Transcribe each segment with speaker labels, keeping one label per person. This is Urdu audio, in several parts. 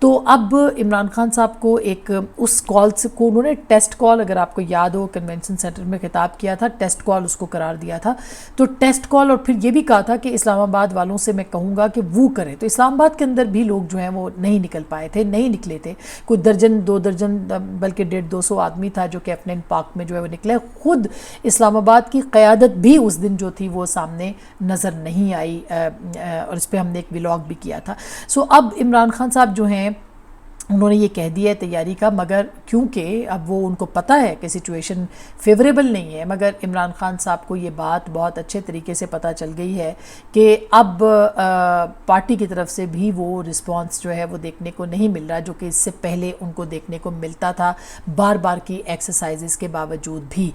Speaker 1: تو اب عمران خان صاحب کو ایک اس کال کو انہوں نے ٹیسٹ کال، اگر آپ کو یاد ہو کنونشن سینٹر میں خطاب کیا تھا، ٹیسٹ کال اس کو قرار دیا تھا، تو ٹیسٹ کال، اور پھر یہ بھی کہا تھا کہ اسلام آباد والوں سے میں کہوں گا کہ وہ کریں. تو اسلام آباد کے اندر بھی لوگ جو ہیں وہ نہیں نکل پائے تھے، نہیں نکلے تھے، کوئی درجن 2 درجن بلکہ 150-200 آدمی تھا جو کہ ایفنین پارک میں جو ہے وہ نکلے. خود اسلام آباد کی قیادت بھی اس دن جو تھی وہ سامنے نظر نہیں آئی، اور اس پہ ہم نے ایک ولاگ بھی کیا تھا. سو اب عمران خان صاحب جو ہیں انہوں نے یہ کہہ دیا ہے تیاری کا، مگر کیونکہ اب وہ ان کو پتہ ہے کہ سچویشن فیوریبل نہیں ہے، مگر عمران خان صاحب کو یہ بات بہت اچھے طریقے سے پتہ چل گئی ہے کہ اب پارٹی کی طرف سے بھی وہ رسپانس جو ہے وہ دیکھنے کو نہیں مل رہا جو کہ اس سے پہلے ان کو دیکھنے کو ملتا تھا بار بار کی ایکسرسائزز کے باوجود بھی.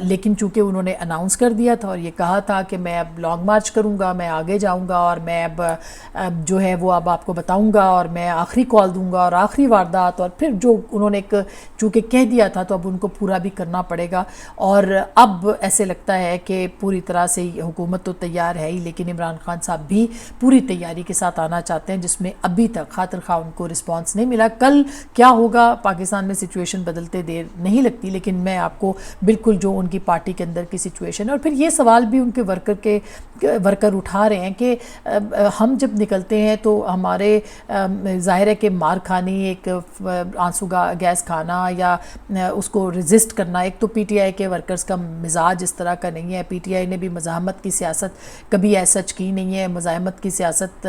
Speaker 1: لیکن چونکہ انہوں نے اناؤنس کر دیا تھا اور یہ کہا تھا کہ میں اب لانگ مارچ کروں گا، میں آگے جاؤں گا، اور میں اب جو ہے وہ اب آپ کو بتاؤں گا، اور میں آخری کال دوں گا اور آخری واردات، اور پھر جو انہوں نے چونکہ کہہ دیا تھا تو اب ان کو پورا بھی کرنا پڑے گا. اور اب ایسے لگتا ہے کہ پوری طرح سے حکومت تو تیار ہے ہی، لیکن عمران خان صاحب بھی پوری تیاری کے ساتھ آنا چاہتے ہیں، جس میں ابھی تک خاطر خواہ ان کو رسپانس نہیں ملا. کل کیا ہوگا پاکستان میں سچویشن بدلتے دیر نہیں لگتی، لیکن میں آپ کو بالکل جو ان کی پارٹی کے اندر کی سچویشن ہے، اور پھر یہ سوال بھی ان کے ورکر اٹھا رہے ہیں کہ ہم جب نکلتے ہیں تو ہمارے ظاہر ہے کہ مار کھانی، ایک آنسو گیس کھانا یا اس کو ریزسٹ کرنا، ایک تو پی ٹی آئی کے ورکرز کا مزاج اس طرح کا نہیں ہے. پی ٹی آئی نے بھی مزاحمت کی سیاست کبھی ایس سچ کی نہیں ہے، مزاحمت کی سیاست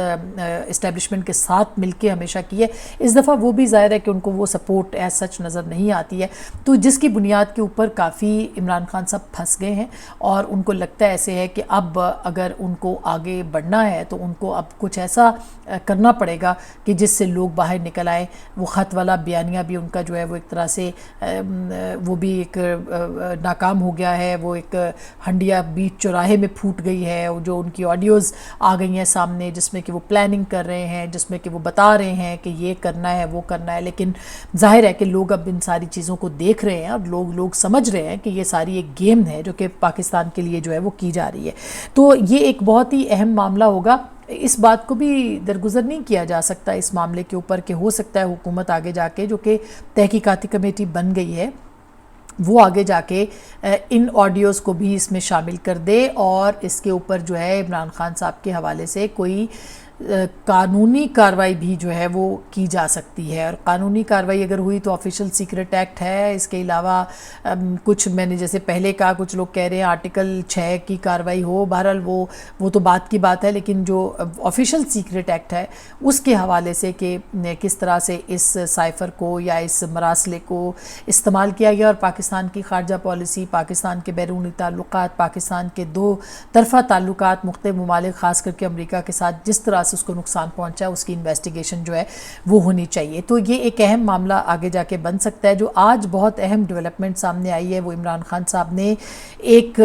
Speaker 1: اسٹیبلشمنٹ کے ساتھ مل کے ہمیشہ کی ہے. اس دفعہ وہ بھی ظاہر ہے کہ ان کو وہ سپورٹ ایس سچ نظر نہیں آتی ہے، تو جس کی بنیاد کے اوپر کافی عمران خان صاحب پھنس گئے ہیں، اور ان کو لگتا ہے ایسے ہے کہ اب اگر ان کو آگے بڑھنا ہے تو ان کو اب کچھ ایسا کرنا پڑے گا کہ جس سے لوگ باہر نکل آئے. وہ خط والا بیانیہ بھی ان کا جو ہے وہ ایک طرح سے وہ بھی ایک ناکام ہو گیا ہے، وہ ایک ہنڈیا بیچ چوراہے میں پھوٹ گئی ہے. جو ان کی آڈیوز آ گئی ہیں سامنے جس میں کہ وہ پلاننگ کر رہے ہیں، جس میں کہ وہ بتا رہے ہیں کہ یہ کرنا ہے وہ کرنا ہے، لیکن ظاہر ہے کہ لوگ اب ان ساری چیزوں کو دیکھ رہے ہیں اور لوگ سمجھ رہے ہیں کہ یہ ساری ایک گیم ہے جو کہ پاکستان کے لیے جو ہے وہ کی جا رہی ہے. تو یہ ایک بہت ہی اہم معاملہ ہوگا. اس بات کو بھی درگزر نہیں کیا جا سکتا اس معاملے کے اوپر کہ ہو سکتا ہے حکومت آگے جا کے جو کہ تحقیقاتی کمیٹی بن گئی ہے وہ آگے جا کے ان آڈیوز کو بھی اس میں شامل کر دے، اور اس کے اوپر جو ہے عمران خان صاحب کے حوالے سے کوئی قانونی کارروائی بھی جو ہے وہ کی جا سکتی ہے. اور قانونی کارروائی اگر ہوئی تو آفیشل سیکرٹ ایکٹ ہے، اس کے علاوہ کچھ میں نے جیسے پہلے کہا کچھ لوگ کہہ رہے ہیں آرٹیکل 6 کی کارروائی ہو. بہرحال وہ تو بات کی بات ہے، لیکن جو آفیشل سیکرٹ ایکٹ ہے اس کے حوالے سے کہ کس طرح سے اس سائفر کو یا اس مراسلے کو استعمال کیا گیا، اور پاکستان کی خارجہ پالیسی، پاکستان کے بیرونی تعلقات، پاکستان کے 2 طرفہ تعلقات مختلف ممالک خاص کر کے امریکہ کے ساتھ جس طرح سے اس کو نقصان پہنچا اس کی انویسٹیگیشن جو ہے وہ ہونی چاہیے. تو یہ ایک اہم معاملہ آگے جا کے بن سکتا ہے. جو آج بہت اہم ڈیولپمنٹ سامنے آئی ہے وہ عمران خان صاحب نے ایک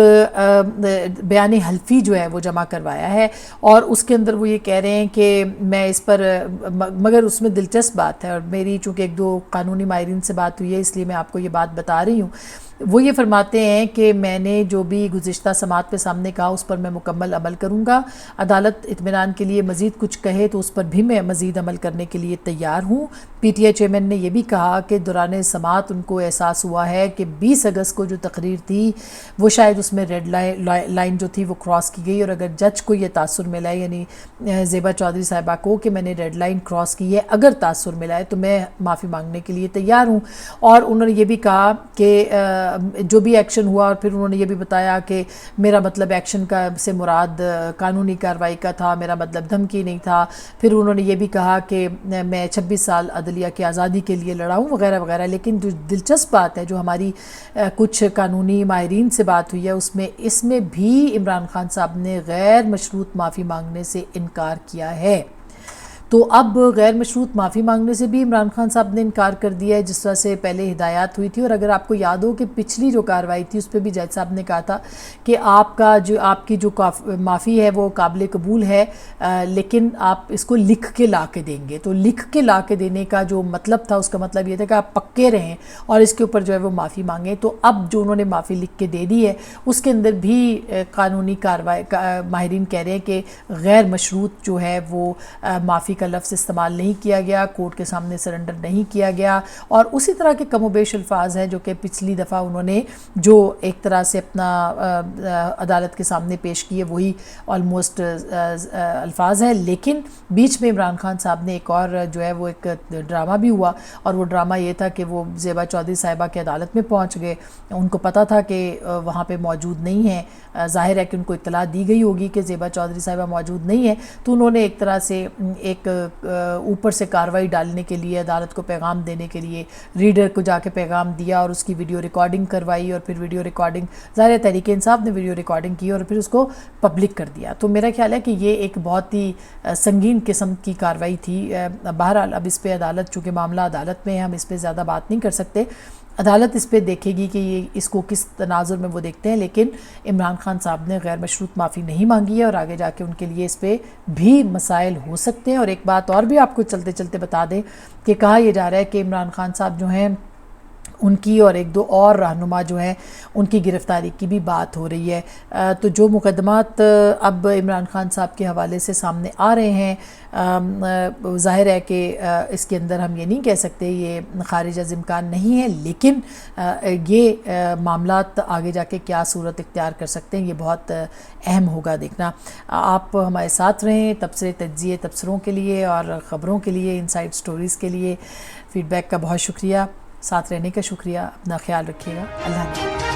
Speaker 1: بیان حلفی جو ہے وہ جمع کروایا ہے، اور اس کے اندر وہ یہ کہہ رہے ہیں کہ میں اس پر مگر اس میں دلچسپ بات ہے، اور میری چونکہ 1-2 قانونی ماہرین سے بات ہوئی ہے اس لیے میں آپ کو یہ بات بتا رہی ہوں. وہ یہ فرماتے ہیں کہ میں نے جو بھی گزشتہ سماعت پہ سامنے کہا اس پر میں مکمل عمل کروں گا. عدالت اطمینان کے لیے مزید کچھ کہے تو اس پر بھی میں مزید عمل کرنے کے لیے تیار ہوں. پی ٹی آئی چیئرمین نے یہ بھی کہا کہ دوران سماعت ان کو احساس ہوا ہے کہ 20 اگست کو جو تقریر تھی وہ شاید اس میں ریڈ لائن جو تھی وہ کراس کی گئی، اور اگر جج کو یہ تاثر ملا ہے یعنی زیبا چودھری صاحبہ کو کہ میں نے ریڈ لائن کراس کی ہے، اگر تاثر ملا ہے تو میں معافی مانگنے کے لیے تیار ہوں. اور انہوں نے یہ بھی کہا کہ جو بھی ایکشن ہوا، اور پھر انہوں نے یہ بھی بتایا کہ میرا مطلب ایکشن کا سے مراد قانونی کارروائی کا تھا، میرا مطلب دھمکی نہیں تھا. پھر انہوں نے یہ بھی کہا کہ میں 26 سال عدلیہ کی آزادی کے لیے لڑا ہوں وغیرہ وغیرہ. لیکن جو دلچسپ بات ہے جو ہماری کچھ قانونی ماہرین سے بات ہوئی ہے اس میں بھی عمران خان صاحب نے غیر مشروط معافی مانگنے سے انکار کیا ہے. تو اب غیر مشروط معافی مانگنے سے بھی عمران خان صاحب نے انکار کر دیا ہے جس طرح سے پہلے ہدایات ہوئی تھی. اور اگر آپ کو یاد ہو کہ پچھلی جو کارروائی تھی اس پہ بھی جج صاحب نے کہا تھا کہ آپ کی جو معافی ہے وہ قابل قبول ہے، لیکن آپ اس کو لکھ کے لا کے دیں گے. تو لکھ کے لا کے دینے کا جو مطلب تھا اس کا مطلب یہ تھا کہ آپ پکے رہیں اور اس کے اوپر جو ہے وہ معافی مانگیں. تو اب جو انہوں نے معافی لکھ کے دے دی ہے اس کے اندر بھی قانونی کارروائی ماہرین کہہ رہے ہیں کہ غیر مشروط جو ہے وہ معافی کا لفظ استعمال نہیں کیا گیا، کورٹ کے سامنے سرنڈر نہیں کیا گیا، اور اسی طرح کے کم و بیش الفاظ ہیں جو کہ پچھلی دفعہ انہوں نے جو ایک طرح سے اپنا عدالت کے سامنے پیش کیے وہی آلموسٹ الفاظ ہیں. لیکن بیچ میں عمران خان صاحب نے ایک اور جو ہے وہ ایک ڈرامہ بھی ہوا، اور وہ ڈرامہ یہ تھا کہ وہ زیبا چودھری صاحبہ کے عدالت میں پہنچ گئے. ان کو پتہ تھا کہ وہاں پہ موجود نہیں ہیں، ظاہر ہے کہ ان کو اطلاع دی گئی ہوگی کہ زیبا چودھری صاحبہ موجود نہیں ہے، تو انہوں نے ایک طرح سے ایک اوپر سے کارروائی ڈالنے کے لیے، عدالت کو پیغام دینے کے لیے ریڈر کو جا کے پیغام دیا اور اس کی ویڈیو ریکارڈنگ کروائی، اور پھر ویڈیو ریکارڈنگ ظاہر تحریک انصاف نے ویڈیو ریکارڈنگ کی اور پھر اس کو پبلک کر دیا. تو میرا خیال ہے کہ یہ ایک بہت ہی سنگین قسم کی کارروائی تھی. بہرحال اب اس پہ عدالت، چونکہ معاملہ عدالت میں ہے، ہم اس پہ زیادہ بات نہیں کر سکتے. عدالت اس پہ دیکھے گی کہ یہ اس کو کس تناظر میں وہ دیکھتے ہیں. لیکن عمران خان صاحب نے غیر مشروط معافی نہیں مانگی ہے، اور آگے جا کے ان کے لیے اس پہ بھی مسائل ہو سکتے ہیں. اور ایک بات اور بھی آپ کو چلتے چلتے بتا دیں کہ کہا یہ جا رہا ہے کہ عمران خان صاحب جو ہیں ان کی اور ایک دو اور رہنما جو ہیں ان کی گرفتاری کی بھی بات ہو رہی ہے. تو جو مقدمات اب عمران خان صاحب کے حوالے سے سامنے آ رہے ہیں، ظاہر ہے کہ اس کے اندر ہم یہ نہیں کہہ سکتے یہ خارج از امکان نہیں ہے، لیکن یہ معاملات آگے جا کے کیا صورت اختیار کر سکتے ہیں یہ بہت اہم ہوگا دیکھنا. آپ ہمارے ساتھ رہیں تبصرے تجزیے تبصروں کے لیے اور خبروں کے لیے، انسائٹ سٹوریز کے لیے. فیڈ بیک کا بہت شکریہ، ساتھ رہنے کا شکریہ. اپنا خیال رکھیے گا. اللہ حافظ.